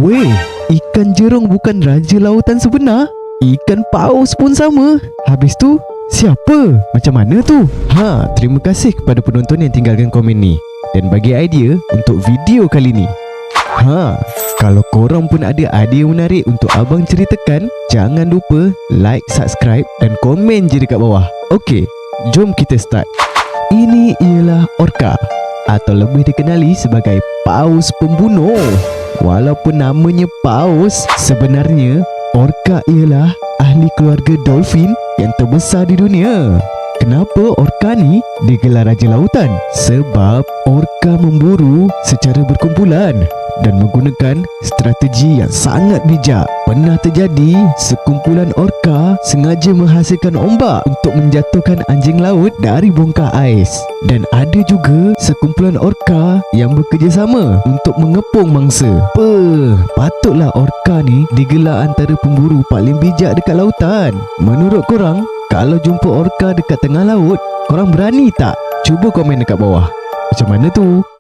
Weh, ikan jerung bukan raja lautan sebenar. Ikan paus pun sama. Habis tu, siapa? Macam mana tu? Terima kasih kepada penonton yang tinggalkan komen ni dan bagi idea untuk video kali ni. Kalau korang pun ada idea menarik untuk abang ceritakan, jangan lupa like, subscribe dan komen je dekat bawah. Okey, jom kita start. Ini ialah orca atau lebih dikenali sebagai paus pembunuh. Walaupun namanya paus, sebenarnya orca ialah ahli keluarga dolphin yang terbesar di dunia. Kenapa orca ni digelar raja lautan? Sebab orca memburu secara berkumpulan dan menggunakan strategi yang sangat bijak. Pernah terjadi sekumpulan orca sengaja menghasilkan ombak untuk menjatuhkan anjing laut dari bongkah ais. Dan ada juga sekumpulan orca yang bekerjasama untuk mengepung mangsa. Patutlah orca ni digelar antara pemburu paling bijak dekat lautan. Menurut korang, kalau jumpa orca dekat tengah laut, korang berani tak? Cuba komen dekat bawah. Macam mana tu?